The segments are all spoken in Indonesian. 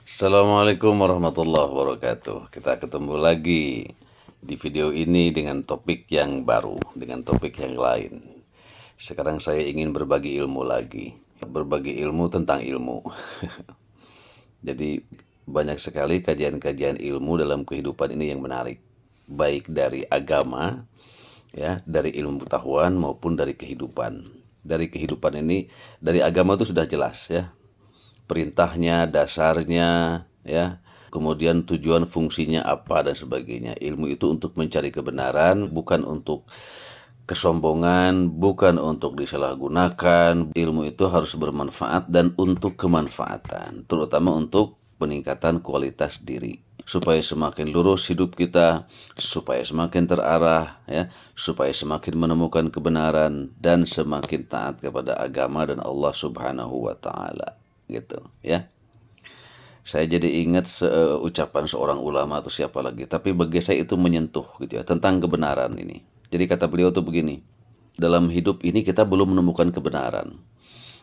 Assalamualaikum warahmatullahi wabarakatuh. Kita ketemu lagi di video ini dengan topik yang baru, dengan topik yang lain. Sekarang saya ingin berbagi ilmu lagi. Berbagi ilmu tentang ilmu. Jadi banyak sekali kajian-kajian ilmu dalam kehidupan ini yang menarik. Baik dari agama, ya, dari ilmu pengetahuan maupun dari kehidupan. Dari kehidupan ini, dari agama itu sudah jelas ya, perintahnya, dasarnya, ya, kemudian tujuan fungsinya apa dan sebagainya. Ilmu itu untuk mencari kebenaran, bukan untuk kesombongan, bukan untuk disalahgunakan. Ilmu itu harus bermanfaat dan untuk kemanfaatan, terutama untuk peningkatan kualitas diri, supaya semakin lurus hidup kita, supaya semakin terarah, ya, supaya semakin menemukan kebenaran dan semakin taat kepada agama dan Allah Subhanahu wa taala, gitu ya. Saya jadi ingat ucapan seorang ulama atau siapa lagi, tapi bagi saya itu menyentuh gitu ya, tentang kebenaran ini. Jadi kata beliau tuh begini, dalam hidup ini kita belum menemukan kebenaran,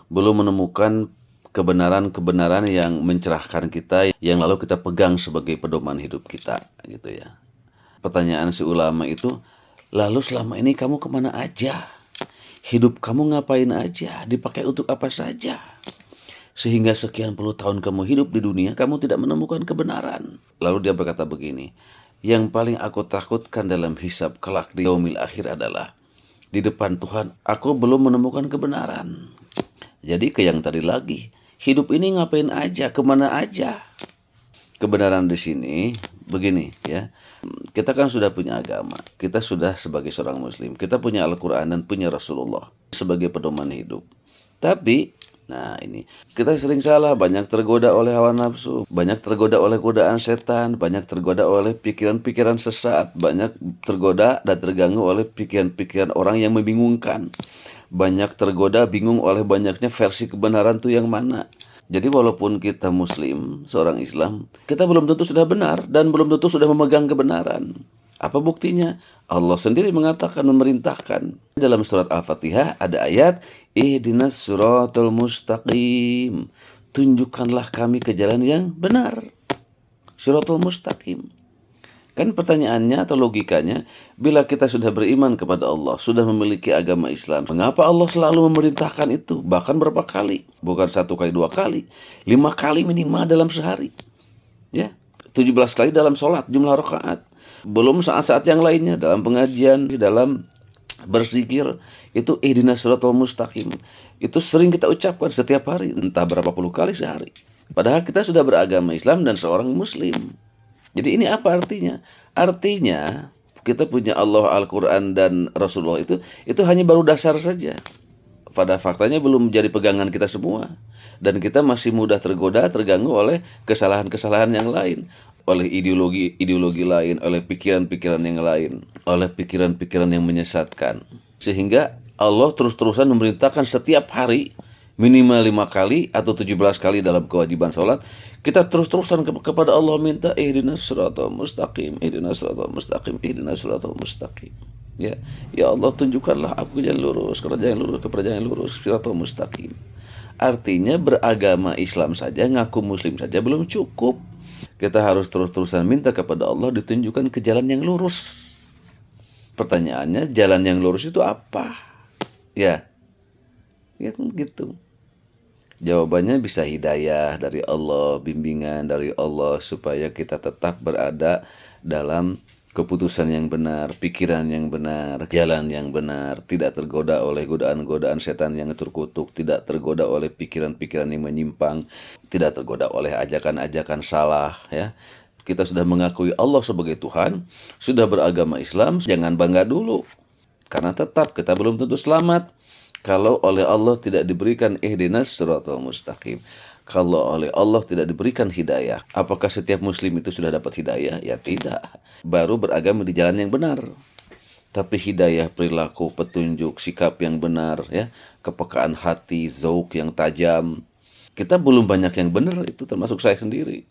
belum menemukan kebenaran-kebenaran yang mencerahkan kita, yang lalu kita pegang sebagai pedoman hidup kita, gitu ya. Pertanyaan si ulama itu, lalu selama ini kamu kemana aja? Hidup kamu ngapain aja? Dipakai untuk apa saja? Sehingga sekian puluh tahun kamu hidup di dunia, kamu tidak menemukan kebenaran. Lalu dia berkata begini, yang paling aku takutkan dalam hisab kelak di yaumil akhir adalah, di depan Tuhan, aku belum menemukan kebenaran. Jadi ke yang tadi lagi, hidup ini ngapain aja, kemana aja? Kebenaran di sini begini ya, kita kan sudah punya agama, kita sudah sebagai seorang muslim, kita punya Al-Quran dan punya Rasulullah sebagai pedoman hidup. Tapi, nah ini, kita sering salah, banyak tergoda oleh hawa nafsu, banyak tergoda oleh godaan setan, banyak tergoda oleh pikiran-pikiran sesat, banyak tergoda dan terganggu oleh pikiran-pikiran orang yang membingungkan, banyak tergoda bingung oleh banyaknya versi kebenaran tuh yang mana. Jadi walaupun kita muslim, seorang Islam, kita belum tentu sudah benar dan belum tentu sudah memegang kebenaran. Apa buktinya? Allah sendiri mengatakan, memerintahkan. Dalam surat Al-Fatihah ada ayat, ihdinas suratul mustaqim. Tunjukkanlah kami ke jalan yang benar. Suratul mustaqim. Kan pertanyaannya atau logikanya, bila kita sudah beriman kepada Allah, sudah memiliki agama Islam, mengapa Allah selalu memerintahkan itu? Bahkan berapa kali? Bukan satu kali, dua kali. 5 kali minimal dalam sehari. Ya, 17 kali dalam sholat, jumlah rakaat. Belum saat-saat yang lainnya, dalam pengajian, dalam berzikir, itu ihdinas siratal mustaqim. Itu sering kita ucapkan setiap hari, entah berapa puluh kali sehari. Padahal kita sudah beragama Islam dan seorang muslim. Jadi ini apa artinya? Artinya kita punya Allah, Al-Quran dan Rasulullah itu hanya baru dasar saja. Pada faktanya belum menjadi pegangan kita semua. Dan kita masih mudah tergoda, terganggu oleh kesalahan-kesalahan yang lain. Oleh ideologi-ideologi lain, oleh pikiran-pikiran yang lain, oleh pikiran-pikiran yang menyesatkan. Sehingga Allah terus-terusan memerintahkan setiap hari minimal 5 kali atau 17 kali dalam kewajiban sholat, kita terus-terusan kepada Allah minta ihdinas siratal mustaqim, ihdinas siratal mustaqim, ihdinas siratal mustaqim. Ya, ya Allah tunjukkanlah aku jalan lurus, kerja yang lurus, kepada yang lurus, siratal mustaqim. Artinya beragama Islam saja, ngaku muslim saja belum cukup. Kita harus terus-terusan minta kepada Allah ditunjukkan ke jalan yang lurus. Pertanyaannya, jalan yang lurus itu apa? Ya, gitu. Jawabannya bisa hidayah dari Allah, bimbingan dari Allah, supaya kita tetap berada dalam keputusan yang benar, pikiran yang benar, jalan yang benar, tidak tergoda oleh godaan-godaan setan yang terkutuk, tidak tergoda oleh pikiran-pikiran yang menyimpang, tidak tergoda oleh ajakan-ajakan salah, ya. Kita sudah mengakui Allah sebagai Tuhan, sudah beragama Islam, jangan bangga dulu. Karena tetap kita belum tentu selamat kalau oleh Allah tidak diberikan ihdinas siratal mustaqim. Kalau oleh Allah tidak diberikan hidayah. Apakah setiap muslim itu sudah dapat hidayah? Ya tidak. Baru beragama di jalan yang benar. Tapi hidayah perilaku, petunjuk, sikap yang benar, ya, kepekaan hati, zauk yang tajam, kita belum banyak yang benar, itu termasuk saya sendiri.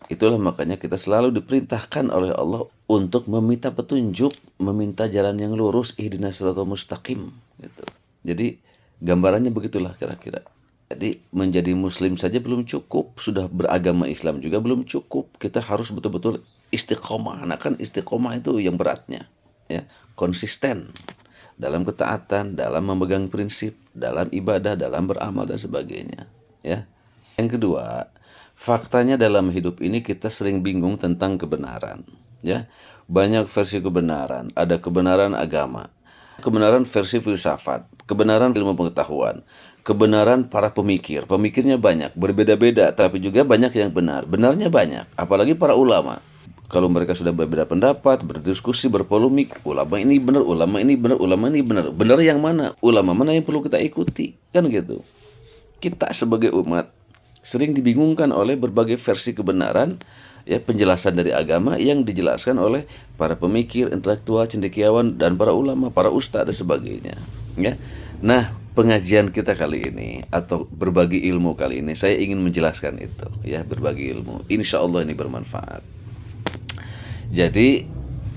Itulah makanya kita selalu diperintahkan oleh Allah untuk meminta petunjuk, meminta jalan yang lurus, ihdinas siratal mustaqim, gitu. Jadi gambarannya begitulah kira-kira. Jadi menjadi muslim saja belum cukup, sudah beragama Islam juga belum cukup. Kita harus betul-betul istiqomah. Nah kan istiqomah itu yang beratnya, ya, konsisten dalam ketaatan, dalam memegang prinsip, dalam ibadah, dalam beramal dan sebagainya, ya. Yang kedua, faktanya dalam hidup ini kita sering bingung tentang kebenaran, ya. Banyak versi kebenaran, ada kebenaran agama, kebenaran versi filsafat, kebenaran ilmu pengetahuan, kebenaran para pemikir. Pemikirnya banyak, berbeda-beda, tapi juga banyak yang benar. Benarnya banyak, apalagi para ulama. Kalau mereka sudah berbeda pendapat, berdiskusi, berpolemik, ulama ini benar, ulama ini benar, ulama ini benar. Benar yang mana? Ulama mana yang perlu kita ikuti? Kan gitu. Kita sebagai umat sering dibingungkan oleh berbagai versi kebenaran, ya, penjelasan dari agama yang dijelaskan oleh para pemikir, intelektual, cendekiawan, dan para ulama, para ustadz dan sebagainya, ya. Nah, pengajian kita kali ini atau berbagi ilmu kali ini saya ingin menjelaskan itu, ya, berbagi ilmu. Insya Allah ini bermanfaat. Jadi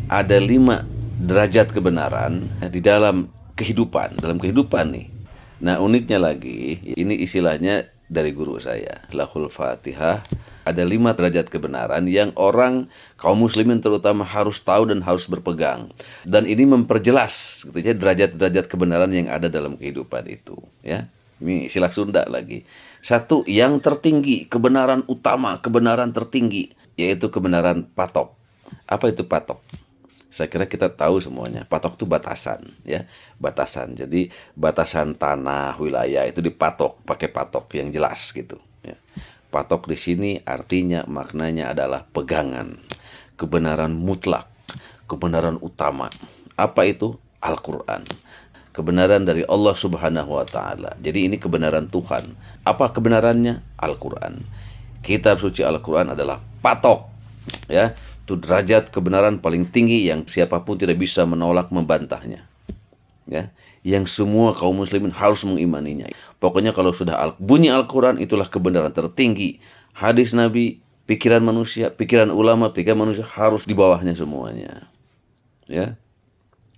ada 5 derajat kebenaran di dalam kehidupan nih. Nah, uniknya lagi, ini istilahnya dari guru saya, Lahul Fatihah. Ada 5 derajat kebenaran yang orang kaum muslimin terutama harus tahu dan harus berpegang. Dan ini memperjelas gitu ya, derajat-derajat kebenaran yang ada dalam kehidupan itu, ya. Ini istilah Sunda lagi. 1, yang tertinggi, kebenaran utama, kebenaran tertinggi, yaitu kebenaran patok. Apa itu patok? Saya kira kita tahu semuanya. Patok itu batasan, ya, batasan. Jadi batasan tanah, wilayah itu dipatok pakai patok yang jelas gitu, ya. Patok di sini artinya maknanya adalah pegangan, kebenaran mutlak, kebenaran utama. Apa itu? Al-Qur'an. Kebenaran dari Allah Subhanahu wa taala. Jadi ini kebenaran Tuhan. Apa kebenarannya? Al-Qur'an. Kitab suci Al-Qur'an adalah patok, ya. Itu derajat kebenaran paling tinggi yang siapapun tidak bisa menolak, membantahnya, ya, yang semua kaum muslimin harus mengimaninya. Pokoknya kalau sudah bunyi Al-Quran, itulah kebenaran tertinggi. Hadis Nabi, pikiran manusia, pikiran ulama, pikiran manusia harus di bawahnya semuanya, ya.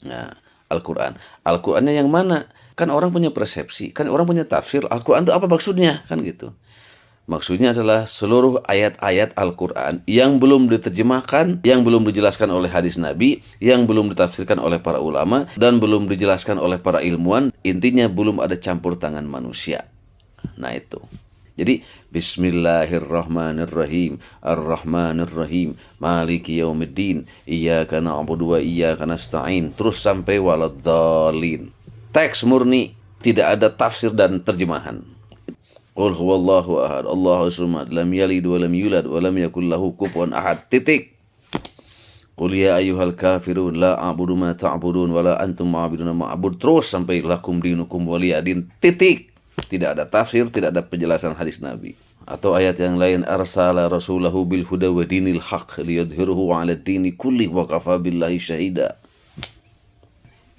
Nah, Al-Quran, Al-Qurannya yang mana? Kan orang punya persepsi, kan orang punya tafsir. Al-Quran itu apa maksudnya, kan gitu. Maksudnya adalah seluruh ayat-ayat Al-Quran yang belum diterjemahkan, yang belum dijelaskan oleh hadis Nabi, yang belum ditafsirkan oleh para ulama, dan belum dijelaskan oleh para ilmuwan. Intinya belum ada campur tangan manusia. Nah itu. Jadi Bismillahirrahmanirrahim, Ar-Rahmanirrahim, Maliki Yaumiddin, Iyyaka na'budu wa iyyaka nasta'in, terus sampai waladdallin. Teks murni, tidak ada tafsir dan terjemahan. Qul huwallahu ahad, Allahu samad, lam yalid wa lam yulad wa lam yakul lahu kufuwan ahad. Titik. Qul ya ayyuhal kafirun la a'budu ma ta'budun wa la antum ma'buduna ma'bud. Terus sampai lakum dinukum waliyadin. Titik. Tidak ada tafsir, tidak ada penjelasan hadis Nabi. Atau ayat yang lain, arsala rasulahu bil huda wa dinil haq liyudhhiruhu 'ala dini kulli wa kafa billahi syahida.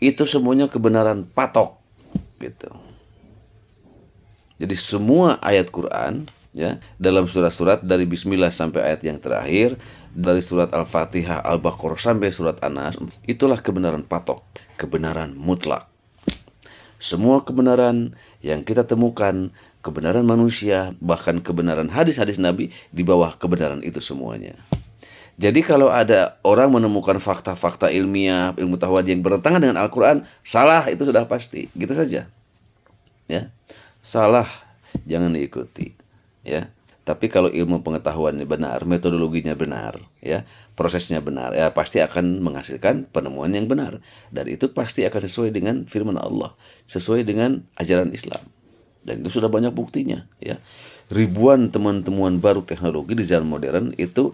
Itu semuanya kebenaran patok gitu. Jadi semua ayat Quran, ya, dalam surat-surat dari Bismillah sampai ayat yang terakhir, dari surat Al-Fatihah, Al-Baqarah sampai surat An-Nas, itulah kebenaran patok, kebenaran mutlak. Semua kebenaran yang kita temukan, kebenaran manusia, bahkan kebenaran hadis-hadis Nabi, di bawah kebenaran itu semuanya. Jadi kalau ada orang menemukan fakta-fakta ilmiah, ilmu pengetahuan yang bertentangan dengan Al-Quran, salah, itu sudah pasti, gitu saja, ya. Salah, jangan diikuti, ya. Tapi kalau ilmu pengetahuannya benar, metodologinya benar, ya, prosesnya benar, ya pasti akan menghasilkan penemuan yang benar. Dan itu pasti akan sesuai dengan firman Allah, sesuai dengan ajaran Islam. Dan itu sudah banyak buktinya, ya. Ribuan temuan-temuan baru teknologi di zaman modern itu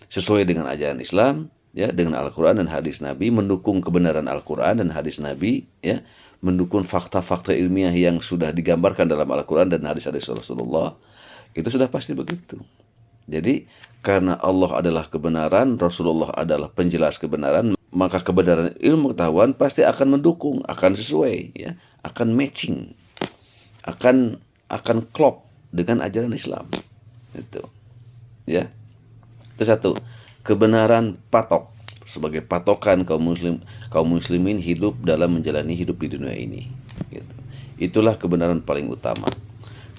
sesuai dengan ajaran Islam, ya, dengan Al-Quran dan hadis Nabi, mendukung kebenaran Al-Quran dan hadis Nabi, ya, mendukung fakta-fakta ilmiah yang sudah digambarkan dalam Al-Quran dan hadis-hadis Rasulullah. Itu sudah pasti begitu. Jadi karena Allah adalah kebenaran, Rasulullah adalah penjelas kebenaran, maka kebenaran ilmu pengetahuan pasti akan mendukung, akan sesuai, ya, akan matching, akan klop dengan ajaran Islam. Itu, ya. Itu satu, kebenaran patok sebagai patokan kaum muslimin hidup dalam menjalani hidup di dunia ini, gitu. Itulah kebenaran paling utama.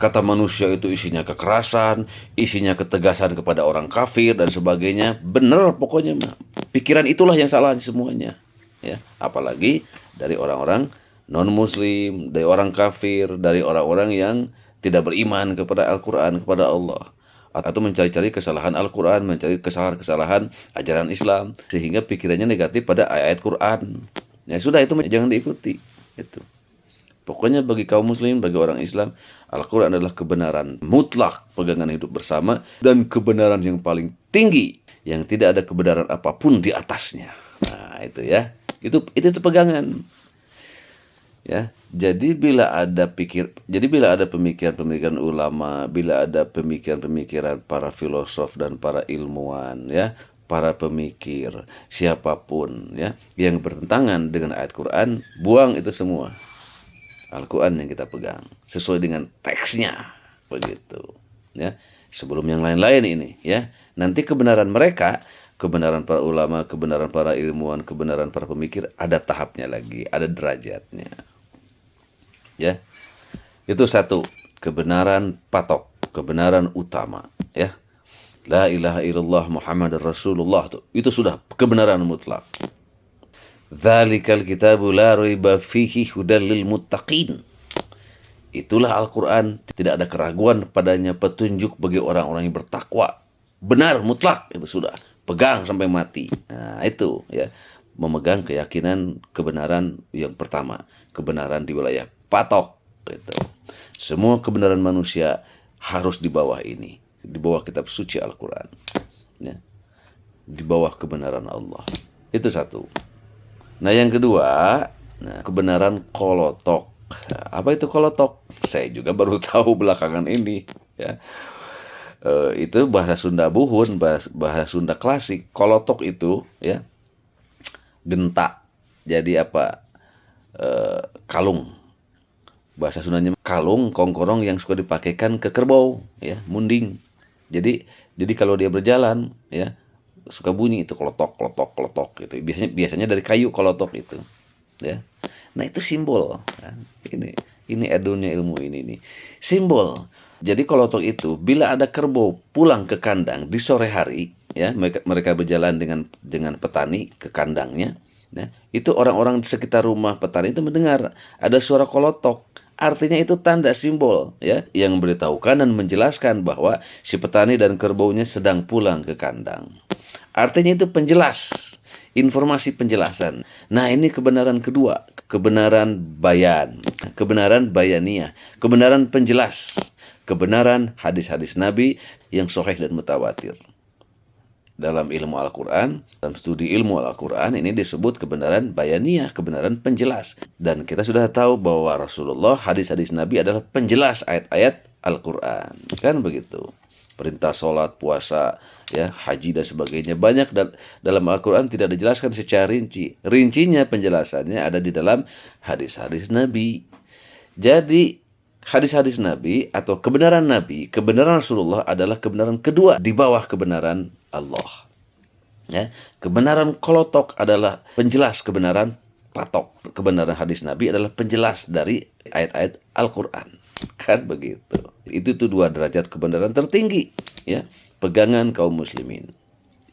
kata manusia itu isinya kekerasan, isinya ketegasan kepada orang kafir dan sebagainya. Benar pokoknya mah. Pikiran itulah yang salah semuanya. Ya, apalagi dari orang-orang non-muslim, dari orang kafir, dari orang-orang yang tidak beriman kepada Al-Quran, kepada Allah, atau mencari-cari kesalahan Al-Quran, mencari kesalahan-kesalahan ajaran Islam, sehingga pikirannya negatif pada ayat Quran. Ya sudah, itu jangan diikuti. Itu. Pokoknya bagi kaum muslim, bagi orang Islam, Al-Quran adalah kebenaran mutlak, pegangan hidup bersama, dan kebenaran yang paling tinggi, yang tidak ada kebenaran apapun di atasnya. Nah, itu ya. Itu pegangan. Ya, jadi bila ada pemikiran-pemikiran ulama, bila ada pemikiran-pemikiran para filosof dan para ilmuwan, ya, para pemikir, siapapun, ya, yang bertentangan dengan ayat Quran, buang itu semua. Al-Quran yang kita pegang sesuai dengan teksnya, begitu. Ya, sebelum yang lain-lain ini, ya, nanti kebenaran mereka, kebenaran para ulama, kebenaran para ilmuwan, kebenaran para pemikir, ada tahapnya lagi, ada derajatnya. Ya, itu satu, kebenaran patok, kebenaran utama. Ya, la ilaha illallah Muhammadar Rasulullah, itu sudah kebenaran mutlak. Dzalikal kitabu la raiba fihi hudal lil muttaqin. Itulah Al-Quran, tidak ada keraguan padanya, petunjuk bagi orang-orang yang bertakwa. Benar, mutlak, itu sudah. Pegang sampai mati. Nah, itu ya, memegang keyakinan kebenaran yang pertama, kebenaran di wilayah patok. Gitu. Semua kebenaran manusia harus di bawah ini, di bawah kitab suci Al-Quran. Ya. Di bawah kebenaran Allah. Itu satu. Nah, yang kedua, kebenaran kolotok. Apa itu kolotok? Saya juga baru tahu belakangan ini. Ya. Itu bahasa Sunda Buhun, bahasa Sunda klasik. Kolotok itu, ya, genta. Jadi apa? Kalung. Bahasa Sundanya kalung, kongkorong yang suka dipakaikan ke kerbau, ya, munding. Jadi kalau dia berjalan, ya, suka bunyi itu kolotok gitu. Biasanya dari kayu kolotok itu, ya. Nah, itu simbol kan. Ini edunnya ilmu ini nih. Simbol. Jadi kolotok itu bila ada kerbau pulang ke kandang di sore hari, ya, mereka berjalan dengan petani ke kandangnya, ya, itu orang-orang di sekitar rumah petani itu mendengar ada suara kolotok. Artinya itu tanda simbol, ya, yang memberitahukan dan menjelaskan bahwa si petani dan kerbaunya sedang pulang ke kandang. Artinya itu penjelas, informasi penjelasan. Nah, ini kebenaran kedua, kebenaran bayan, kebenaran bayaniyah, kebenaran penjelas, kebenaran hadis-hadis Nabi yang sahih dan mutawatir. Dalam ilmu Al-Quran, dalam studi ilmu Al-Quran, ini disebut kebenaran bayaniyah, kebenaran penjelas. Dan kita sudah tahu bahwa Rasulullah, hadis-hadis Nabi adalah penjelas ayat-ayat Al-Quran. Kan begitu. Perintah sholat, puasa, ya, haji dan sebagainya. Banyak dalam Al-Quran tidak dijelaskan secara rinci. Rincinya, penjelasannya ada di dalam hadis-hadis Nabi. Jadi, hadis-hadis Nabi atau kebenaran Nabi, kebenaran Rasulullah adalah kebenaran kedua di bawah kebenaran Allah. Ya, kebenaran kolotok adalah penjelas kebenaran patok. Kebenaran hadis Nabi adalah penjelas dari ayat-ayat Al-Quran. Kan begitu. Itu tuh dua derajat kebenaran tertinggi, ya, pegangan kaum muslimin.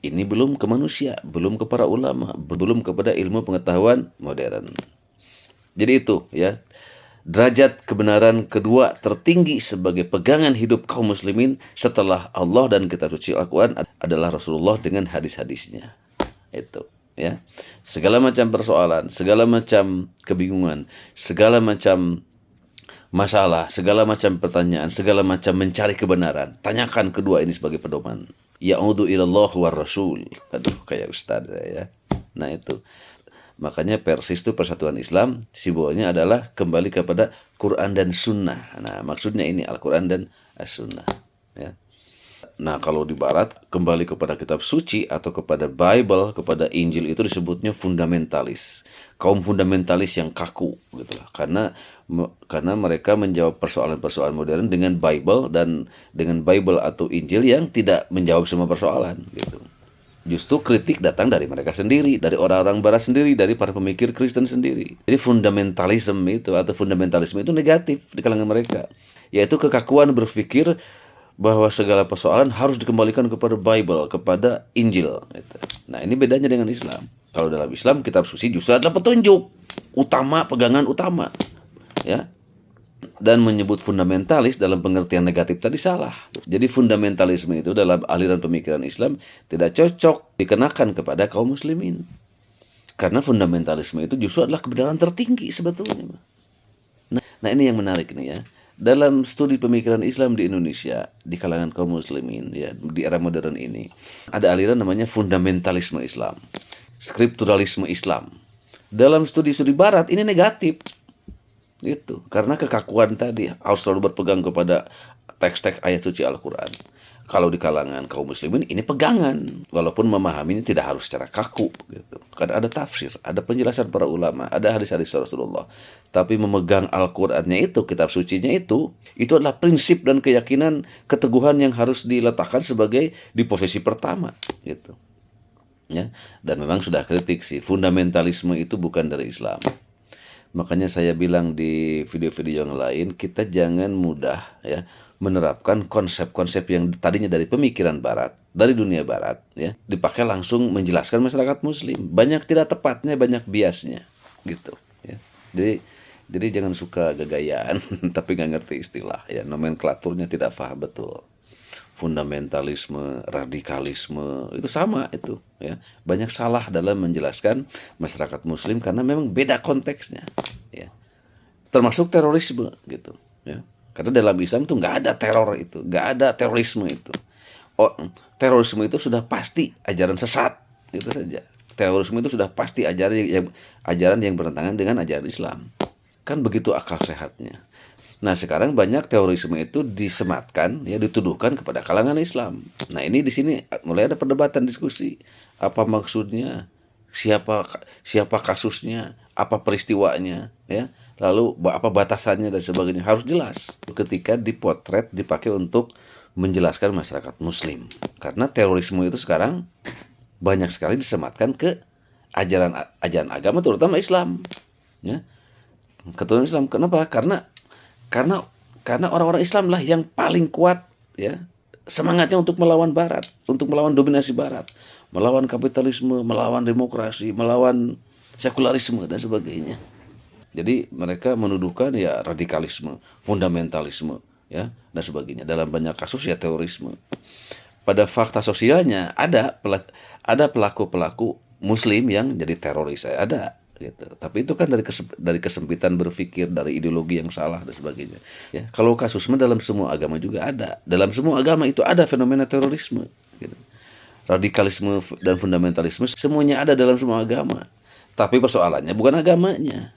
Ini belum ke manusia, belum ke para ulama, belum kepada ilmu pengetahuan modern. Jadi itu, ya, derajat kebenaran kedua tertinggi sebagai pegangan hidup kaum muslimin setelah Allah dan kitab suci Al-Quran adalah Rasulullah dengan hadis-hadisnya. Itu, ya. Segala macam persoalan, segala macam kebingungan, segala macam masalah, segala macam pertanyaan, segala macam mencari kebenaran, tanyakan kedua ini sebagai pedoman. Ya'udu ilallah war rasul. Aduh, kayak ustaz ya. Nah, itu. Makanya Persis itu Persatuan Islam, simbolnya adalah kembali kepada Quran dan Sunnah. Nah, maksudnya ini Al-Quran dan As-Sunnah. Ya. Nah, kalau di Barat, kembali kepada kitab suci atau kepada Bible, kepada Injil itu disebutnya fundamentalis. Kaum fundamentalis yang kaku, gitu lah. Karena mereka menjawab persoalan-persoalan modern dengan Bible dan dengan Bible atau Injil yang tidak menjawab semua persoalan, gitu. Justru kritik datang dari mereka sendiri, dari orang-orang barat sendiri, dari para pemikir Kristen sendiri. Jadi fundamentalisme itu negatif di kalangan mereka, yaitu kekakuan berpikir bahwa segala persoalan harus dikembalikan kepada Bible, kepada Injil gitu. Nah, ini bedanya dengan Islam. Kalau dalam Islam kitab suci justru adalah petunjuk utama, pegangan utama, ya. Dan menyebut fundamentalis dalam pengertian negatif tadi salah. Jadi fundamentalisme itu dalam aliran pemikiran Islam tidak cocok dikenakan kepada kaum muslimin. Karena fundamentalisme itu justru adalah kebenaran tertinggi sebetulnya. Nah, ini yang menarik nih ya. Dalam studi pemikiran Islam di Indonesia, di kalangan kaum muslimin ya, di era modern ini, ada aliran namanya fundamentalisme Islam, skripturalisme Islam. Dalam studi-studi barat ini negatif. Gitu. Karena kekakuan tadi harus selalu berpegang kepada teks-teks ayat suci Al-Quran. Kalau di kalangan kaum muslimin ini pegangan, walaupun memahaminya tidak harus secara kaku gitu. Karena ada tafsir, ada penjelasan para ulama, ada hadis-hadis Rasulullah. Tapi memegang Al-Qur'annya itu, kitab sucinya itu adalah prinsip dan keyakinan, keteguhan yang harus diletakkan sebagai di posisi pertama gitu. Ya. Dan memang sudah kritik sih, fundamentalisme itu bukan dari Islam. Makanya saya bilang di video-video yang lain, kita jangan mudah ya menerapkan konsep-konsep yang tadinya dari pemikiran barat, dari dunia barat ya, dipakai langsung menjelaskan masyarakat muslim. Banyak tidak tepatnya, banyak biasnya gitu ya. Jadi jangan suka gagayaan tapi nggak ngerti istilah ya, nomenklaturnya tidak paham betul. Fundamentalisme, radikalisme, itu sama itu ya. Banyak salah dalam menjelaskan masyarakat muslim karena memang beda konteksnya ya. Termasuk terorisme gitu ya. Karena dalam Islam itu nggak ada teror itu, nggak ada terorisme itu. Oh, terorisme itu sudah pasti ajaran sesat, itu saja. Terorisme itu sudah pasti ajaran yang bertentangan dengan ajaran Islam. Kan begitu akal sehatnya. Nah, sekarang banyak terorisme itu disematkan, ya dituduhkan kepada kalangan Islam. Nah, ini di sini mulai ada perdebatan diskusi. Apa maksudnya? Siapa kasusnya? Apa peristiwanya? Ya, lalu apa batasannya dan sebagainya harus jelas. Ketika dipotret dipakai untuk menjelaskan masyarakat Muslim. Karena terorisme itu sekarang banyak sekali disematkan ke ajaran agama, terutama Islam. Ya, keturunan Islam. Kenapa? Karena orang-orang Islam lah yang paling kuat ya semangatnya untuk melawan Barat, untuk melawan dominasi Barat, melawan kapitalisme, melawan demokrasi, melawan sekularisme dan sebagainya. Jadi mereka menuduhkan ya radikalisme, fundamentalisme ya dan sebagainya. Dalam banyak kasus ya terorisme. Pada fakta sosialnya ada pelaku-pelaku Muslim yang jadi teroris, ada. Gitu. Tapi itu kan dari kesempitan berpikir, dari ideologi yang salah dan sebagainya. Ya, kalau kasusnya dalam semua agama juga ada. Dalam semua agama itu ada fenomena terorisme. Gitu. Radikalisme dan fundamentalisme semuanya ada dalam semua agama. Tapi persoalannya bukan agamanya,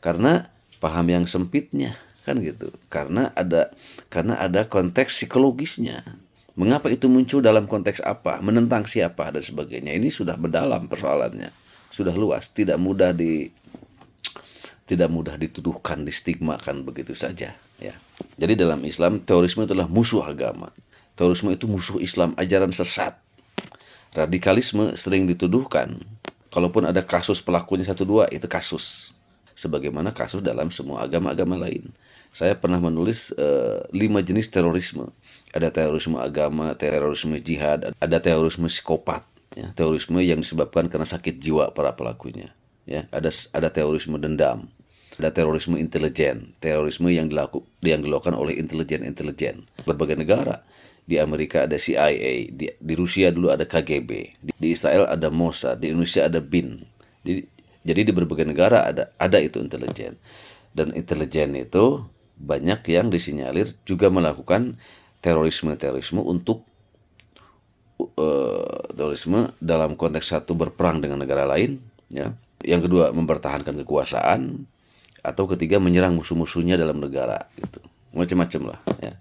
karena paham yang sempitnya kan gitu. Karena ada konteks psikologisnya. Mengapa itu muncul dalam konteks apa, menentang siapa dan sebagainya. Ini sudah mendalam persoalannya. Sudah luas, tidak mudah dituduhkan, distigmakan begitu saja ya. Jadi dalam Islam terorisme adalah musuh agama. Terorisme itu musuh Islam, ajaran sesat. Radikalisme sering dituduhkan. Kalaupun ada kasus pelakunya 1-2 itu kasus. Sebagaimana kasus dalam semua agama-agama lain. Saya pernah menulis 5 jenis terorisme. Ada terorisme agama, terorisme jihad, ada terorisme psikopat. Ya, terorisme yang disebabkan karena sakit jiwa para pelakunya. Ya, ada terorisme dendam, ada terorisme intelijen, terorisme yang dilakukan oleh intelijen berbagai negara. Di Amerika ada CIA, di Rusia dulu ada KGB, di Israel ada Mossad, di Indonesia ada BIN. Jadi di berbagai negara ada itu intelijen. Dan intelijen itu banyak yang disinyalir juga melakukan terorisme untuk terorisme dalam konteks satu berperang dengan negara lain ya. Yang kedua mempertahankan kekuasaan, atau ketiga menyerang musuh-musuhnya dalam negara gitu. Macam-macam lah ya.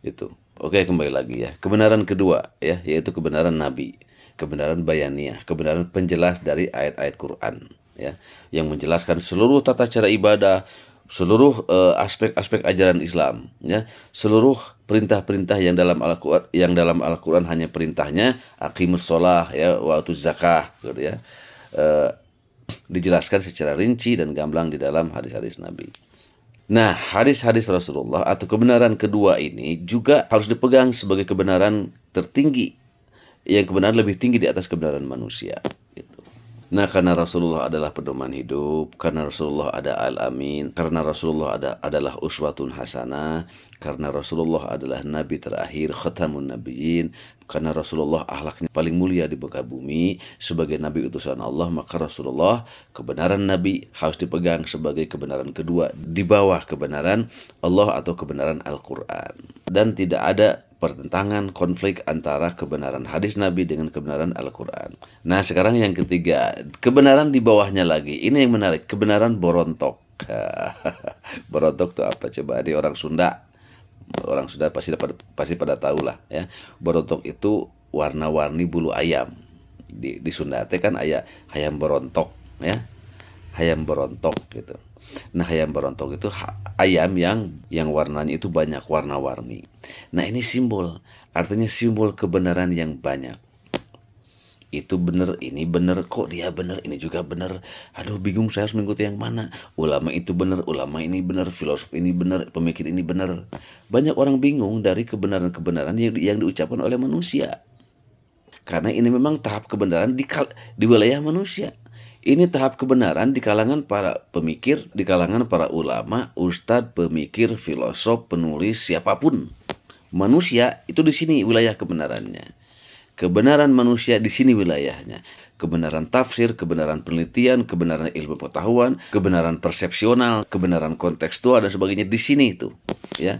Itu. Oke, kembali lagi ya. Kebenaran kedua ya, yaitu kebenaran Nabi, kebenaran bayaniyah, kebenaran penjelas dari ayat-ayat Quran ya, yang menjelaskan seluruh tata cara ibadah, seluruh aspek-aspek ajaran Islam ya, seluruh perintah-perintah yang dalam Al-Qur'an hanya perintahnya aqimus shalah ya wa atuz zakah gitu ya. Eh, Dijelaskan secara rinci dan gamblang di dalam hadis-hadis Nabi. Nah, hadis-hadis Rasulullah atau kebenaran kedua ini juga harus dipegang sebagai kebenaran tertinggi, yang kebenaran lebih tinggi di atas kebenaran manusia. Gitu. Nah, karena Rasulullah adalah pedoman hidup, karena Rasulullah ada al-amin, karena Rasulullah adalah uswatun hasanah, karena Rasulullah adalah nabi terakhir, khatamun nabiyyin, karena Rasulullah akhlaknya paling mulia di muka bumi sebagai nabi utusan Allah, maka Rasulullah, kebenaran nabi harus dipegang sebagai kebenaran kedua di bawah kebenaran Allah atau kebenaran Al-Qur'an. Dan tidak ada pertentangan, konflik antara kebenaran hadis Nabi dengan kebenaran Al-Quran. Nah, sekarang yang ketiga, kebenaran di bawahnya lagi. Ini yang menarik, kebenaran borontok. Borontok itu apa? Coba, di orang Sunda. Orang Sunda pasti pada tahu lah ya. Borontok itu warna-warni bulu ayam. Di Sunda itu kan ayam borontok ya. Ayam borontok gitu. Nah, ayam berontok itu ayam yang warnanya itu banyak warna-warni. Nah, ini simbol, artinya simbol kebenaran yang banyak. Itu benar, ini benar, kok dia benar, ini juga benar. Aduh, bingung saya harus mengikuti yang mana. Ulama itu benar, ulama ini benar, filosof ini benar, pemikir ini benar. Banyak orang bingung dari kebenaran-kebenaran yang diucapkan oleh manusia. Karena ini memang tahap kebenaran di wilayah manusia. Ini tahap kebenaran di kalangan para pemikir, di kalangan para ulama, ustadz, pemikir, filosof, penulis, siapapun. Manusia itu di sini wilayah kebenarannya. Kebenaran manusia di sini wilayahnya. Kebenaran tafsir, kebenaran penelitian, kebenaran ilmu pengetahuan, kebenaran persepsional, kebenaran kontekstual dan sebagainya di sini itu, ya.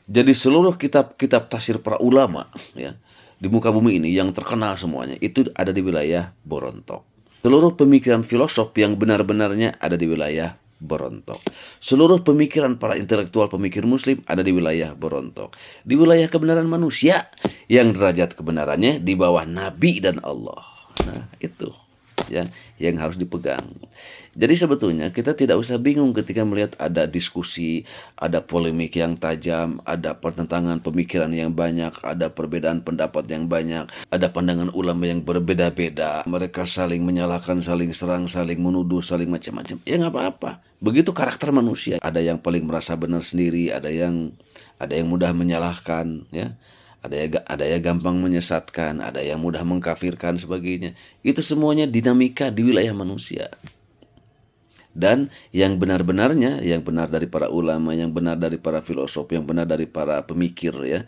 Jadi seluruh kitab-kitab tafsir para ulama, ya, di muka bumi ini yang terkenal semuanya itu ada di wilayah Borontok. Seluruh pemikiran filosof yang benar-benarnya ada di wilayah Borontok. Seluruh pemikiran para intelektual pemikir muslim ada di wilayah Borontok. Di wilayah kebenaran manusia yang derajat kebenarannya di bawah Nabi dan Allah. Nah, itu ya yang harus dipegang. Jadi sebetulnya kita tidak usah bingung ketika melihat ada diskusi, ada polemik yang tajam, ada pertentangan pemikiran yang banyak, ada perbedaan pendapat yang banyak, ada pandangan ulama yang berbeda-beda. Mereka saling menyalahkan, saling serang, saling menuduh, saling macam-macam. Ya nggak apa-apa. Begitu karakter manusia. Ada yang paling merasa benar sendiri, ada yang mudah menyalahkan, ya. Ada yang gampang menyesatkan, ada yang mudah mengkafirkan sebagainya. Itu semuanya dinamika di wilayah manusia. Dan yang benar-benarnya, yang benar dari para ulama, yang benar dari para filosof, yang benar dari para pemikir ya,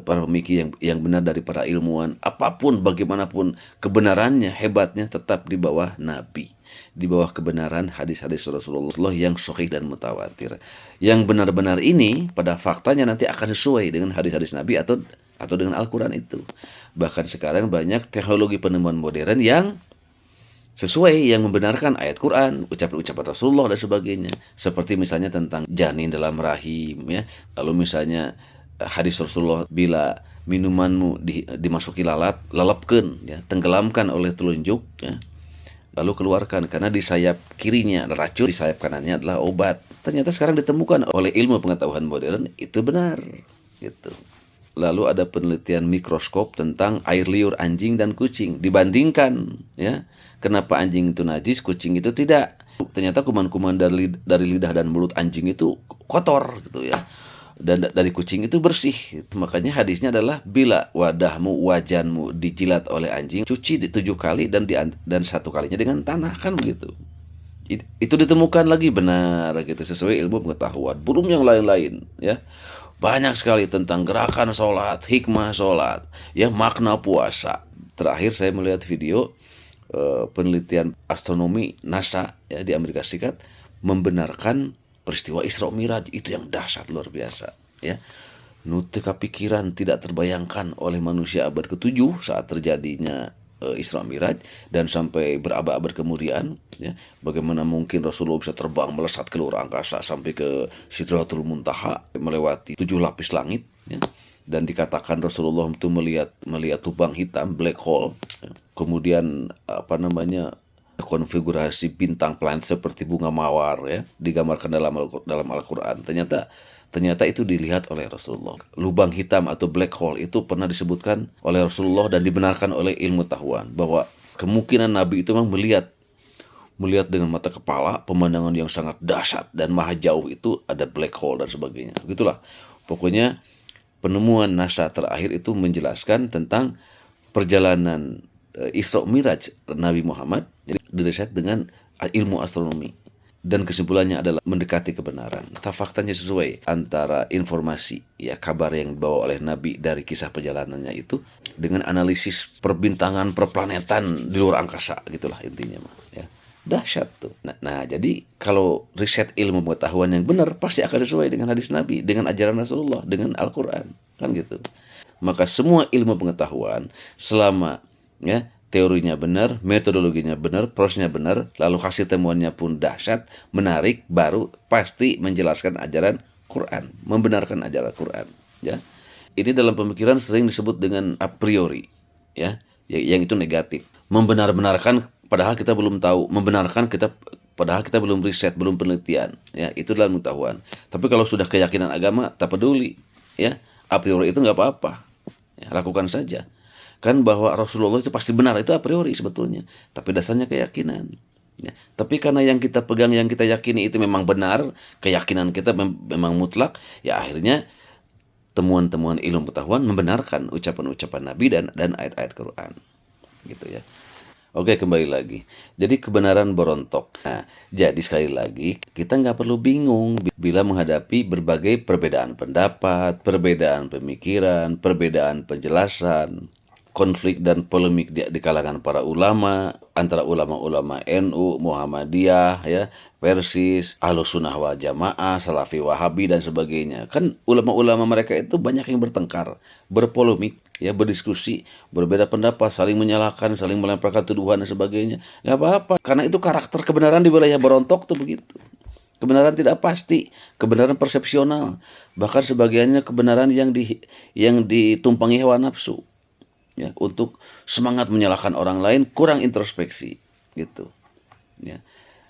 para pemikir yang benar dari para ilmuwan, apapun bagaimanapun kebenarannya, hebatnya tetap di bawah Nabi, di bawah kebenaran hadis-hadis Rasulullah yang sahih dan mutawatir. Yang benar-benar ini pada faktanya nanti akan sesuai dengan hadis-hadis Nabi atau dengan Al-Quran itu. Bahkan sekarang banyak teknologi penemuan modern yang sesuai, yang membenarkan ayat Quran, ucapan-ucapan Rasulullah dan sebagainya. Seperti misalnya tentang janin dalam rahim ya. Lalu misalnya hadis Rasulullah, bila minumanmu dimasuki lalat, lalapkeun ya, tenggelamkan oleh telunjuk ya. Lalu keluarkan, karena di sayap kirinya racun, di sayap kanannya adalah obat. Ternyata sekarang ditemukan oleh ilmu pengetahuan modern itu benar gitu. Lalu ada penelitian mikroskop tentang air liur anjing dan kucing, dibandingkan ya. Kenapa anjing itu najis, kucing itu tidak? Ternyata kuman-kuman dari lidah dan mulut anjing itu kotor gitu ya. Dan dari kucing itu bersih. Makanya hadisnya adalah bila wajanmu dijilat oleh anjing, cuci 7 kali dan 1 kalinya dengan tanah, kan begitu. Itu ditemukan lagi benar gitu sesuai ilmu pengetahuan. Belum yang lain-lain ya. Banyak sekali tentang gerakan sholat, hikmah sholat, ya, makna puasa. Terakhir saya melihat video penelitian astronomi NASA ya di Amerika Serikat membenarkan peristiwa Isra Miraj itu yang dahsyat luar biasa ya. Nu teu kapikiran, tidak terbayangkan oleh manusia abad ke-7 saat terjadinya Isra Miraj dan sampai berabad-abad kemudian ya. Bagaimana mungkin Rasulullah bisa terbang melesat ke luar angkasa sampai ke Sidratul Muntaha, melewati 7 lapis langit ya. Dan dikatakan Rasulullah itu melihat lubang hitam, black hole ya. Kemudian konfigurasi bintang planet seperti bunga mawar ya, digambarkan dalam Al-Qur'an. Ternyata Ternyata itu dilihat oleh Rasulullah. Lubang hitam atau black hole itu pernah disebutkan oleh Rasulullah dan dibenarkan oleh ilmu pengetahuan bahwa kemungkinan Nabi itu memang melihat dengan mata kepala pemandangan yang sangat dahsyat dan maha jauh, itu ada black hole dan sebagainya. Begitulah. Pokoknya penemuan NASA terakhir itu menjelaskan tentang perjalanan Isra Miraj Nabi Muhammad, jadi diriset dengan ilmu astronomi. Dan kesimpulannya adalah mendekati kebenaran. Faktanya sesuai antara informasi, ya, kabar yang dibawa oleh Nabi dari kisah perjalanannya itu dengan analisis perbintangan, perplanetan di luar angkasa, gitulah intinya mah, ya. Dahsyat tuh. Nah, jadi kalau riset ilmu pengetahuan yang benar pasti akan sesuai dengan hadis Nabi, dengan ajaran Rasulullah, dengan Al-Qur'an, kan gitu. Maka semua ilmu pengetahuan selama, ya, teorinya benar, metodologinya benar, prosesnya benar, lalu hasil temuannya pun dahsyat, menarik, baru pasti menjelaskan ajaran Quran, membenarkan ajaran Quran, ya. Ini dalam pemikiran sering disebut dengan a priori, ya, yang itu negatif. Membenar-benarkan padahal kita belum tahu, membenarkan kita padahal kita belum riset, belum penelitian, ya, itu dalam pengetahuan. Tapi kalau sudah keyakinan agama, tak peduli, ya, a priori itu nggak apa-apa, ya, lakukan saja. Kan bahwa Rasulullah itu pasti benar, itu a priori sebetulnya, tapi dasarnya keyakinan, ya. Tapi karena yang kita pegang, yang kita yakini itu memang benar, keyakinan kita memang mutlak, ya akhirnya temuan-temuan ilmu pengetahuan membenarkan ucapan-ucapan Nabi dan ayat-ayat Quran, gitu ya. Oke, kembali lagi. Jadi kebenaran berontok. Nah, jadi sekali lagi kita nggak perlu bingung bila menghadapi berbagai perbedaan pendapat, perbedaan pemikiran, perbedaan penjelasan, konflik dan polemik di kalangan para ulama, antara ulama-ulama NU, Muhammadiyah, ya, Persis, Ahlussunnah wal Jamaah, Salafi Wahabi dan sebagainya. Kan ulama-ulama mereka itu banyak yang bertengkar, berpolemik, ya, berdiskusi, berbeda pendapat, saling menyalahkan, saling melemparkan tuduhan dan sebagainya. Nggak apa-apa, karena itu karakter kebenaran di wilayah berontok tuh begitu. Kebenaran tidak pasti, kebenaran persepsional, bahkan sebagiannya kebenaran yang ditumpangi hawa nafsu, ya, untuk semangat menyalahkan orang lain, kurang introspeksi, gitu, ya.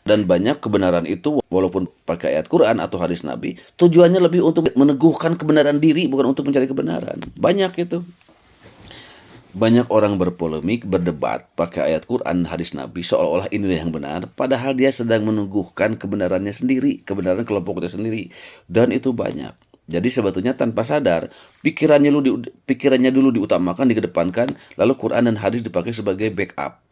Dan banyak kebenaran itu walaupun pakai ayat Quran atau hadis Nabi, tujuannya lebih untuk meneguhkan kebenaran diri, bukan untuk mencari kebenaran. Banyak itu. Banyak orang berpolemik, berdebat pakai ayat Quran, hadis Nabi, seolah-olah inilah yang benar, padahal dia sedang meneguhkan kebenarannya sendiri, kebenaran kelompoknya sendiri, dan itu banyak. Jadi sebetulnya tanpa sadar, pikirannya dulu diutamakan, dikedepankan, lalu Quran dan hadis dipakai sebagai backup.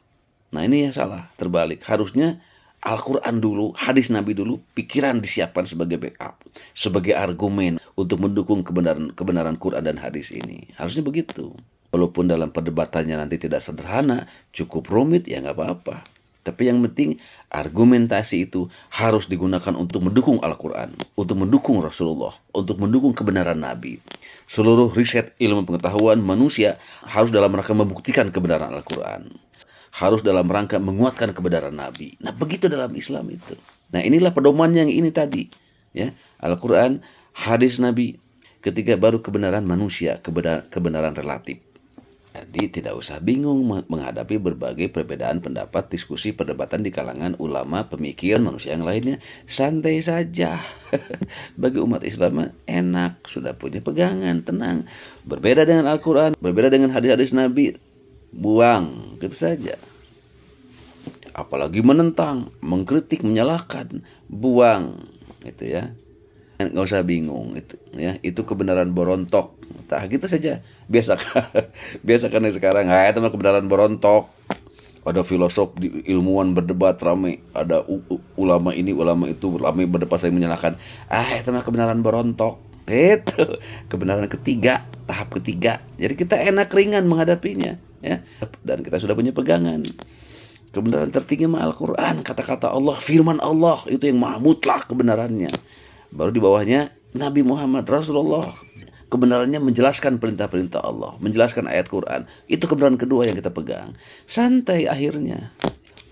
Nah, ini yang salah, terbalik. Harusnya Al-Quran dulu, hadis Nabi dulu, pikiran disiapkan sebagai backup, sebagai argumen untuk mendukung kebenaran Quran dan hadis ini. Harusnya begitu. Walaupun dalam perdebatannya nanti tidak sederhana, cukup rumit, ya nggak apa-apa. Tapi yang penting argumentasi itu harus digunakan untuk mendukung Al-Quran, untuk mendukung Rasulullah, untuk mendukung kebenaran Nabi. Seluruh riset ilmu pengetahuan manusia harus dalam rangka membuktikan kebenaran Al-Quran, harus dalam rangka menguatkan kebenaran Nabi. Nah, begitu dalam Islam itu. Nah, inilah pedomannya yang ini tadi, ya, Al-Quran, hadis Nabi, ketika baru kebenaran manusia, kebenaran relatif. Jadi tidak usah bingung menghadapi berbagai perbedaan pendapat, diskusi, perdebatan di kalangan ulama, pemikir, manusia yang lainnya. Santai saja. Bagi umat Islam enak, sudah punya pegangan, tenang. Berbeda dengan Al-Quran, berbeda dengan hadis-hadis Nabi, buang, gitu saja. Apalagi menentang, mengkritik, menyalahkan, buang, gitu ya. Nggak usah bingung, itu, ya, itu kebenaran berontok. Nah, gitu saja. Biasakan sekarang, itu mah kebenaran berontok. Ada filosof, ilmuwan berdebat ramai, ada ulama ini, ulama itu ramai berdebat saling menyalahkan. Itu mah kebenaran berontok. Itu kebenaran ketiga, tahap ketiga. Jadi kita enak ringan menghadapinya, ya. Dan kita sudah punya pegangan. Kebenaran tertinggi mah Al-Quran, kata-kata Allah, firman Allah, itu yang maha mutlak kebenarannya. Baru di bawahnya Nabi Muhammad Rasulullah, kebenarannya menjelaskan perintah-perintah Allah, menjelaskan ayat Quran. Itu kebenaran kedua yang kita pegang. Santai akhirnya.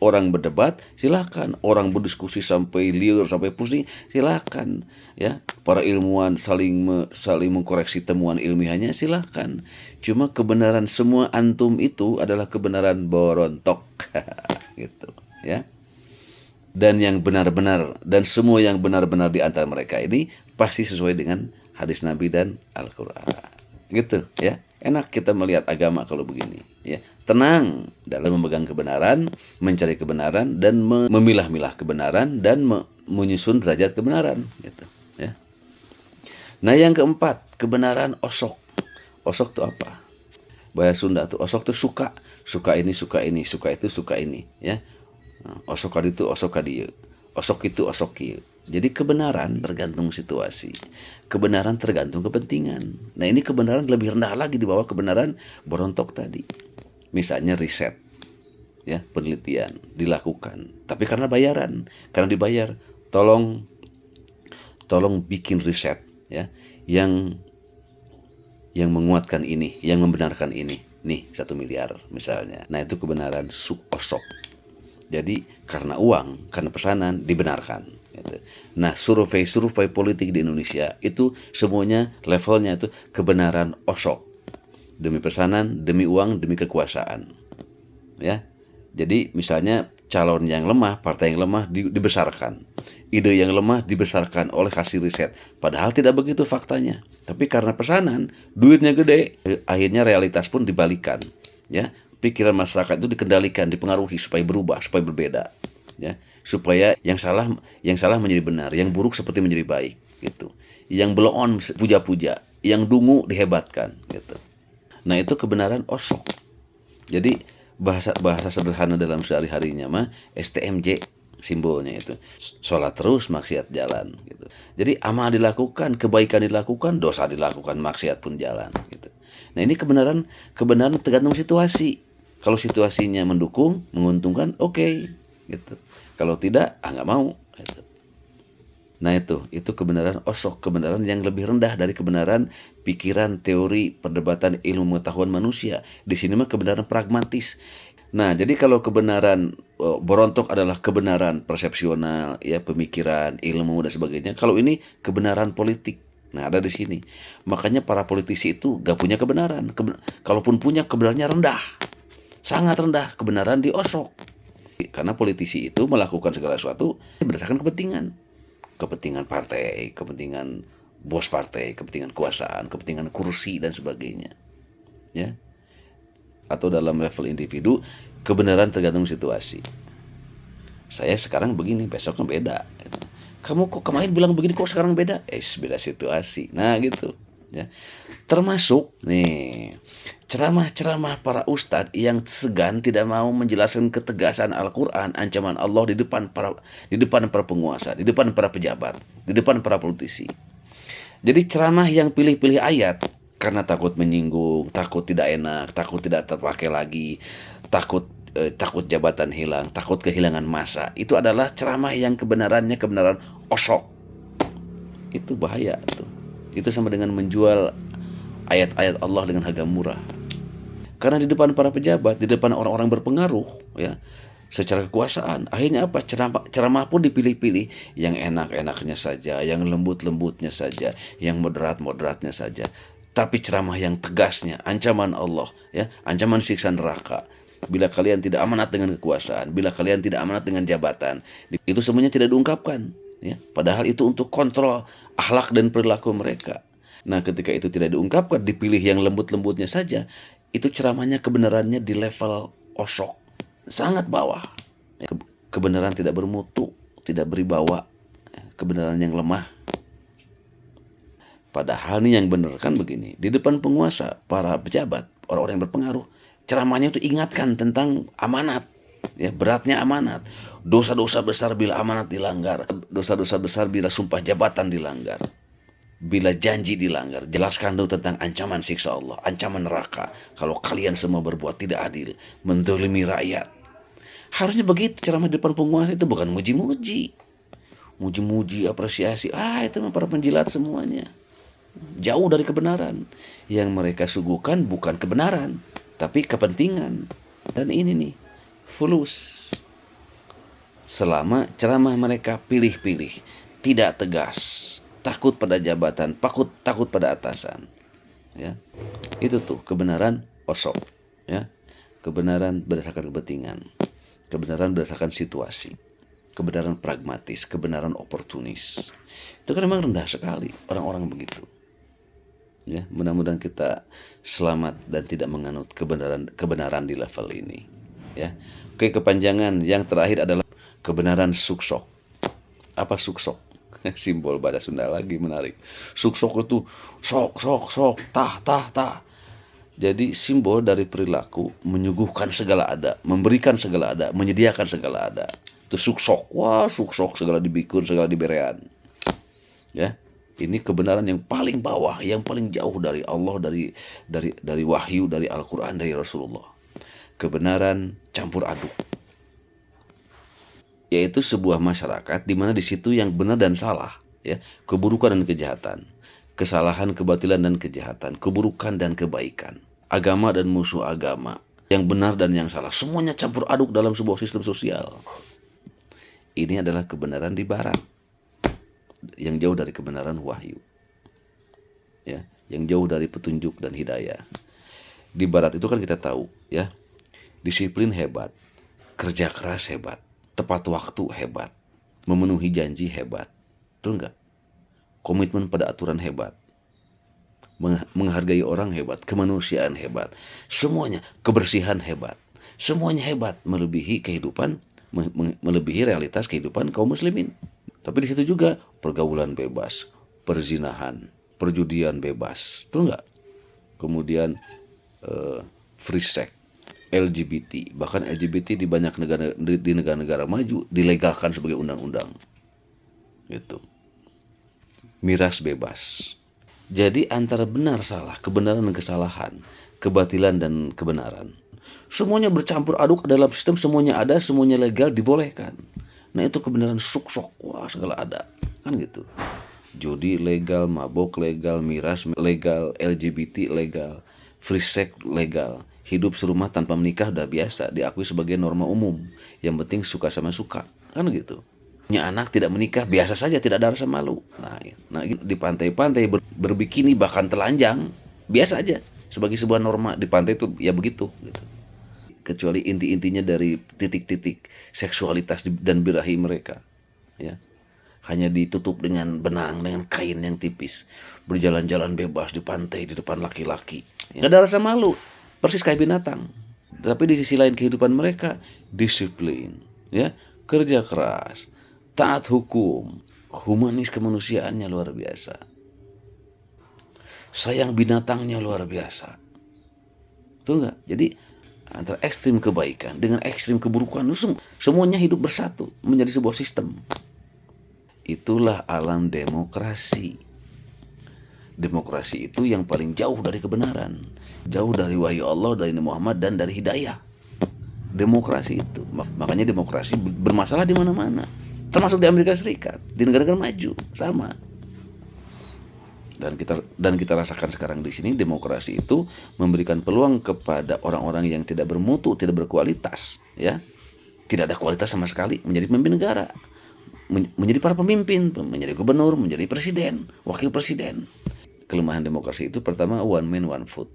Orang berdebat, silakan. Orang berdiskusi sampai liur, sampai pusing, silakan. Ya, para ilmuwan saling mengkoreksi temuan ilmiahnya, silakan. Cuma kebenaran semua antum itu adalah kebenaran berontok, gitu, ya. dan yang benar-benar, dan semua yang benar-benar di antara mereka ini pasti sesuai dengan hadis Nabi dan Al-Quran. Gitu ya. Enak kita melihat agama kalau begini ya. Tenang dalam memegang kebenaran, mencari kebenaran, dan memilah-milah kebenaran, dan menyusun derajat kebenaran gitu ya. Nah yang keempat, kebenaran osok. Osok itu apa? Bahasa Sunda tuh osok tuh suka, suka ini, suka ini, suka itu, suka ini ya. Osok kali itu, osok kali osok itu, osok kieu. Jadi kebenaran tergantung situasi, kebenaran tergantung kepentingan. Nah ini kebenaran lebih rendah lagi di bawah kebenaran berontok tadi. Misalnya riset, ya penelitian dilakukan, tapi karena bayaran, karena dibayar, tolong bikin riset ya yang menguatkan ini, yang membenarkan ini, nih 1 miliar misalnya. Nah itu kebenaran osok. Jadi karena uang, karena pesanan dibenarkan. Gitu. Nah survei politik di Indonesia itu semuanya levelnya itu kebenaran osok, demi pesanan, demi uang, demi kekuasaan. Ya, jadi misalnya calon yang lemah, partai yang lemah dibesarkan, ide yang lemah dibesarkan oleh hasil riset. Padahal tidak begitu faktanya. Tapi karena pesanan, duitnya gede, akhirnya realitas pun dibalikan. Ya, pikiran masyarakat itu dikendalikan, dipengaruhi supaya berubah, supaya berbeda, ya, supaya yang salah menjadi benar, yang buruk seperti menjadi baik, gitu. Yang belon puja-puja, yang dungu dihebatkan, gitu. Nah itu kebenaran osok. Jadi bahasa sederhana dalam sehari-harinya mah STMJ simbolnya itu. Sholat terus, maksiat jalan, gitu. Jadi amal dilakukan, kebaikan dilakukan, dosa dilakukan, maksiat pun jalan, gitu. Nah ini kebenaran tergantung situasi. Kalau situasinya mendukung, menguntungkan, oke, gitu. Kalau tidak, nggak mau. Gitu. Nah itu kebenaran osok, kebenaran yang lebih rendah dari kebenaran pikiran, teori, perdebatan, ilmu pengetahuan manusia. Di sini mah kebenaran pragmatis. Nah, jadi kalau kebenaran berontok adalah kebenaran persepsional, ya pemikiran, ilmu dan sebagainya. Kalau ini kebenaran politik. Nah, ada di sini. Makanya para politisi itu gak punya kebenaran. Kalaupun punya, kebenarannya rendah. Sangat rendah, kebenaran diosok. Karena politisi itu melakukan segala sesuatu berdasarkan kepentingan. Kepentingan partai, kepentingan bos partai, kepentingan kekuasaan, kepentingan kursi dan sebagainya. Ya. Atau dalam level individu, kebenaran tergantung situasi. Saya sekarang begini, besok kan beda. Kamu kok kemarin bilang begini, kok sekarang beda? Beda situasi. Nah gitu. Ya. Termasuk nih ceramah-ceramah para ustadz yang segan tidak mau menjelaskan ketegasan Al-Quran, ancaman Allah di depan para penguasa, di depan para pejabat, di depan para politisi. Jadi ceramah yang pilih-pilih ayat karena takut menyinggung, takut tidak enak, takut tidak terpakai lagi, takut jabatan hilang, takut kehilangan masa. Itu adalah ceramah yang kebenarannya kebenaran osok. Itu bahaya tuh. Itu sama dengan menjual ayat-ayat Allah dengan harga murah. Karena di depan para pejabat, di depan orang-orang berpengaruh, ya, secara kekuasaan, akhirnya apa? Ceramah pun dipilih-pilih yang enak-enaknya saja, yang lembut-lembutnya saja, yang moderat-moderatnya saja. Tapi ceramah yang tegasnya, ancaman Allah, ya, ancaman siksa neraka. Bila kalian tidak amanat dengan kekuasaan, bila kalian tidak amanat dengan jabatan, itu semuanya tidak diungkapkan, ya. Padahal itu untuk kontrol akhlak dan perilaku mereka. Nah, ketika itu tidak diungkapkan, dipilih yang lembut-lembutnya saja, itu ceramahnya kebenarannya di level osok, sangat bawah. Kebenaran tidak bermutu, tidak beribawa, kebenaran yang lemah. Padahal nih yang benar kan begini, di depan penguasa, para pejabat, orang-orang yang berpengaruh, ceramahnya itu ingatkan tentang amanat, ya, beratnya amanat, dosa-dosa besar bila amanat dilanggar, dosa-dosa besar bila sumpah jabatan dilanggar, bila janji dilanggar. Jelaskan dulu tentang ancaman siksa Allah, ancaman neraka kalau kalian semua berbuat tidak adil, mendolimi rakyat. Harusnya begitu ceramah di depan penguasa, itu bukan muji-muji, apresiasi. Itu mah para penjilat semuanya. Jauh dari kebenaran. Yang mereka suguhkan bukan kebenaran, tapi kepentingan. Dan ini nih, fulus. Selama ceramah mereka pilih-pilih, tidak tegas, takut pada jabatan, takut pada atasan, ya. Itu tuh kebenaran osok, ya. Kebenaran berdasarkan kepentingan, kebenaran berdasarkan situasi. kebenaran pragmatis, kebenaran oportunis. Itu kan memang rendah sekali orang-orang begitu. Ya, mudah-mudahan kita selamat dan tidak menganut kebenaran di level ini. Ya, oke, kepanjangan. Yang terakhir adalah kebenaran suksok. Apa suksok? Simbol bahasa Sunda lagi menarik. Suksok itu sok, tah. Jadi simbol dari perilaku menyuguhkan segala ada, memberikan segala ada, menyediakan segala ada. Itu suksok. Wah, suksok segala dibikun, segala diberean. Ya. Ini kebenaran yang paling bawah, yang paling jauh dari Allah, dari wahyu, dari Al-Qur'an, dari Rasulullah. Kebenaran campur aduk. Yaitu sebuah masyarakat di mana di situ yang benar dan salah, ya, keburukan dan kejahatan, kesalahan, kebatilan dan kejahatan, keburukan dan kebaikan, agama dan musuh agama, yang benar dan yang salah, semuanya campur aduk dalam sebuah sistem sosial. Ini adalah kebenaran di barat, yang jauh dari kebenaran wahyu, ya, yang jauh dari petunjuk dan hidayah. Di barat itu kan kita tahu, ya, disiplin hebat, kerja keras hebat, tepat waktu hebat, memenuhi janji hebat, betul nggak? Komitmen pada aturan hebat, menghargai orang hebat, kemanusiaan hebat, semuanya, kebersihan hebat, semuanya hebat, melebihi kehidupan, melebihi realitas kehidupan kaum muslimin. Tapi di situ juga pergaulan bebas, perzinahan, perjudian bebas, betul nggak? Kemudian free sex, LGBT, bahkan LGBT di banyak negara maju dilegalkan sebagai undang-undang, gitu. Miras bebas. Jadi antara benar salah, kebenaran dan kesalahan, kebatilan dan kebenaran, semuanya bercampur aduk dalam sistem, semuanya ada, semuanya legal, dibolehkan. Nah, itu kebenaran suksok, wah segala ada, kan gitu. Judi legal, mabok legal, miras legal, LGBT legal, free sex legal, hidup serumah tanpa menikah udah biasa, diakui sebagai norma umum. Yang penting suka sama suka, kan gitu. Punya anak tidak menikah biasa saja, tidak ada rasa malu. Nah di pantai-pantai berbikini bahkan telanjang biasa aja sebagai sebuah norma di pantai itu, ya begitu gitu. Kecuali inti-intinya dari titik-titik seksualitas dan birahi mereka, ya, hanya ditutup dengan benang, dengan kain yang tipis, berjalan-jalan bebas di pantai di depan laki-laki, nggak ada rasa malu, persis kayak binatang. Tapi di sisi lain kehidupan mereka disiplin, ya, kerja keras, taat hukum, humanis kemanusiaannya luar biasa, sayang binatangnya luar biasa, betul nggak? Jadi antara ekstrim kebaikan dengan ekstrim keburukan, semuanya hidup bersatu menjadi sebuah sistem. Itulah alam demokrasi. Demokrasi itu yang paling jauh dari kebenaran, jauh dari wahyu Allah, dari Nabi Muhammad, dan dari hidayah. Demokrasi itu, makanya demokrasi bermasalah di mana-mana, termasuk di Amerika Serikat, di negara-negara maju sama. Dan kita rasakan sekarang di sini, demokrasi itu memberikan peluang kepada orang-orang yang tidak bermutu, tidak berkualitas, ya, tidak ada kualitas sama sekali, menjadi pemimpin negara, menjadi para pemimpin, menjadi gubernur, menjadi presiden, wakil presiden. Kelemahan demokrasi itu pertama, one man one vote,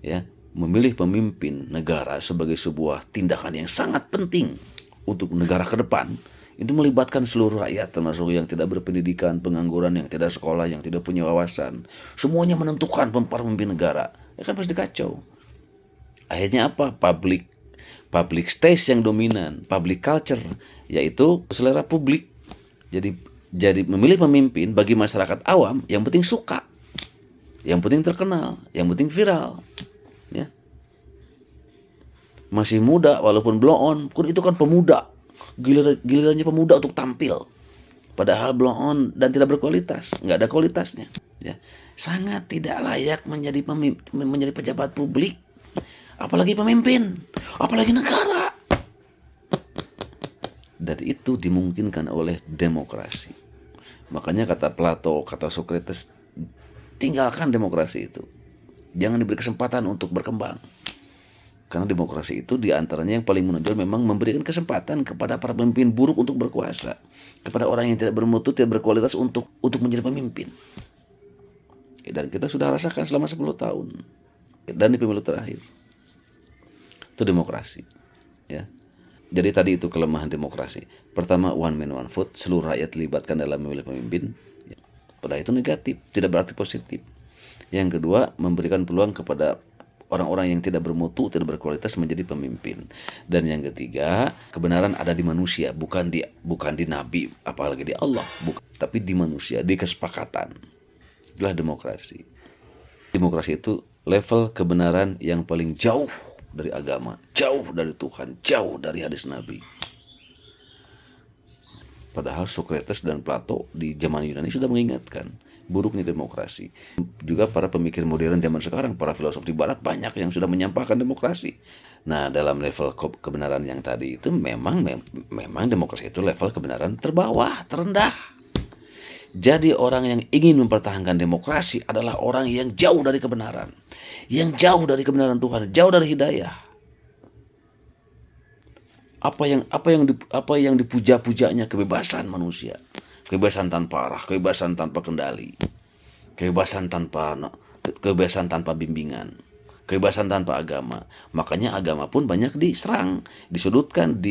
ya, memilih pemimpin negara sebagai sebuah tindakan yang sangat penting untuk negara ke depan. Itu melibatkan seluruh rakyat, termasuk yang tidak berpendidikan, pengangguran, yang tidak sekolah, yang tidak punya wawasan. Semuanya menentukan para pemimpin negara. Ya kan pasti kacau. Akhirnya apa? Public taste yang dominan, public culture, yaitu selera publik. Jadi memilih pemimpin bagi masyarakat awam yang penting suka, yang penting terkenal, yang penting viral, ya. Masih muda walaupun blow on, itu kan pemuda. Gilirannya pemuda untuk tampil, padahal blow on dan tidak berkualitas, nggak ada kualitasnya, ya. Sangat tidak layak menjadi pejabat publik, apalagi pemimpin, apalagi negara. Dan itu dimungkinkan oleh demokrasi. Makanya kata Plato, kata Socrates, tinggalkan demokrasi itu, jangan diberi kesempatan untuk berkembang. Karena demokrasi itu diantaranya yang paling menonjol memang memberikan kesempatan kepada para pemimpin buruk untuk berkuasa, kepada orang yang tidak bermutu, tidak berkualitas untuk menjadi pemimpin. Dan kita sudah rasakan selama 10 tahun. Dan di pemilu terakhir. Itu demokrasi, ya. Jadi tadi itu kelemahan demokrasi. Pertama, one man one vote, seluruh rakyat dilibatkan dalam memilih pemimpin. Pada itu negatif, tidak berarti positif. Yang kedua, memberikan peluang kepada orang-orang yang tidak bermutu, tidak berkualitas menjadi pemimpin. Dan yang ketiga, kebenaran ada di manusia, bukan di nabi, apalagi di Allah, tapi di manusia, di kesepakatan. Itulah demokrasi. Demokrasi itu level kebenaran yang paling jauh dari agama, jauh dari Tuhan, jauh dari hadis Nabi. Padahal Socrates dan Plato di zaman Yunani sudah mengingatkan buruknya demokrasi. Juga para pemikir modern zaman sekarang, para filosof di barat banyak yang sudah menyampaikan demokrasi. Nah, dalam level kebenaran yang tadi itu memang demokrasi itu level kebenaran terbawah, terendah. Jadi orang yang ingin mempertahankan demokrasi adalah orang yang jauh dari kebenaran. Yang jauh dari kebenaran Tuhan, jauh dari hidayah. Apa yang dipuja-pujanya kebebasan manusia. Kebebasan tanpa arah, kebebasan tanpa kendali. Kebebasan tanpa bimbingan. Kebebasan tanpa agama. Makanya agama pun banyak diserang, disudutkan,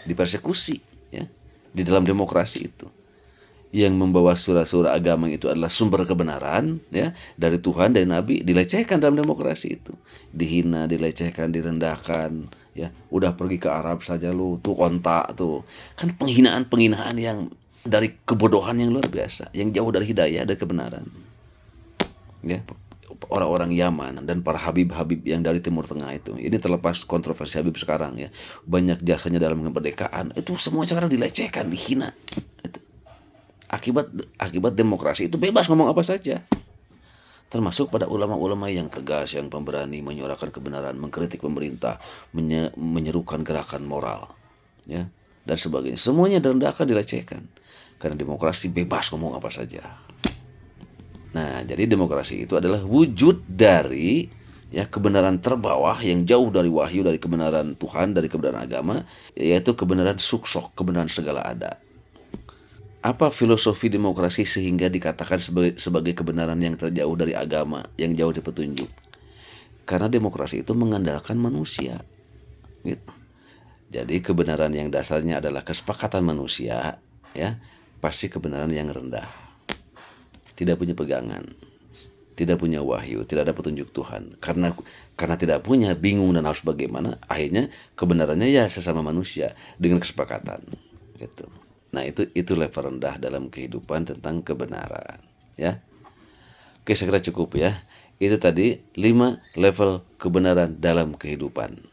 dipersekusi, ya, di dalam demokrasi itu. Yang membawa surah-surah agama itu adalah sumber kebenaran, ya, dari Tuhan, dari Nabi, dilecehkan dalam demokrasi itu, dihina, dilecehkan, direndahkan, ya. Udah pergi ke Arab saja lu, tuh kontak tuh, kan penghinaan yang dari kebodohan yang luar biasa, yang jauh dari hidayah, dari kebenaran, ya. Orang-orang Yaman dan para habib-habib yang dari Timur Tengah itu, ini terlepas kontroversi Habib sekarang, ya, banyak jasanya dalam kemerdekaan, itu semua sekarang dilecehkan, dihina. Akibat demokrasi itu bebas ngomong apa saja, termasuk pada ulama-ulama yang tegas, yang pemberani menyuarakan kebenaran, mengkritik pemerintah, menyerukan gerakan moral, ya, dan sebagainya. Semuanya direndahkan, dilecehkan, karena demokrasi bebas ngomong apa saja. Nah, jadi demokrasi itu adalah wujud dari, ya, kebenaran terbawah yang jauh dari wahyu, dari kebenaran Tuhan, dari kebenaran agama, yaitu kebenaran suksok, kebenaran segala ada. Apa filosofi demokrasi sehingga dikatakan sebagai kebenaran yang terjauh dari agama, yang jauh dari petunjuk? Karena demokrasi itu mengandalkan manusia, gitu. Jadi kebenaran yang dasarnya adalah kesepakatan manusia, ya, pasti kebenaran yang rendah. Tidak punya pegangan, tidak punya wahyu, tidak ada petunjuk Tuhan. Karena tidak punya, bingung dan harus bagaimana, akhirnya kebenarannya ya sesama manusia dengan kesepakatan, gitu. Nah, itu level rendah dalam kehidupan tentang kebenaran, ya. Oke, saya kira cukup, ya. Itu tadi 5 level kebenaran dalam kehidupan,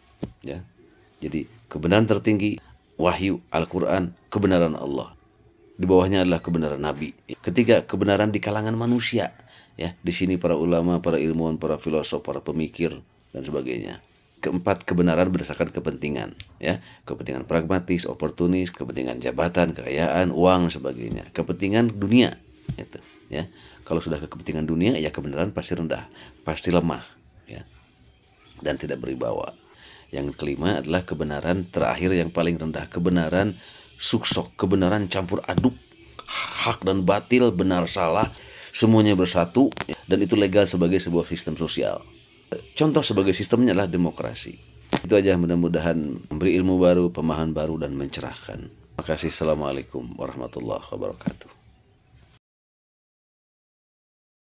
ya. Jadi kebenaran tertinggi wahyu Al-Qur'an, kebenaran Allah. Di bawahnya adalah kebenaran Nabi. Ketiga, kebenaran di kalangan manusia, ya. Di sini para ulama, para ilmuwan, para filosof, para pemikir dan sebagainya. Keempat, kebenaran berdasarkan kepentingan, ya, kepentingan pragmatis, oportunis, kepentingan jabatan, kekayaan, uang, sebagainya, kepentingan dunia, itu, ya. Kalau sudah ke kepentingan dunia, ya kebenaran pasti rendah, pasti lemah, ya, dan tidak berwibawa. Yang kelima adalah kebenaran terakhir yang paling rendah, kebenaran suksok, kebenaran campur aduk, hak dan batil, benar salah, semuanya bersatu, ya, dan itu legal sebagai sebuah sistem sosial. Contoh sebagai sistemnya adalah demokrasi. Itu aja, mudah-mudahan memberi ilmu baru, pemahaman baru, dan mencerahkan. Terima kasih. Assalamualaikum warahmatullahi wabarakatuh.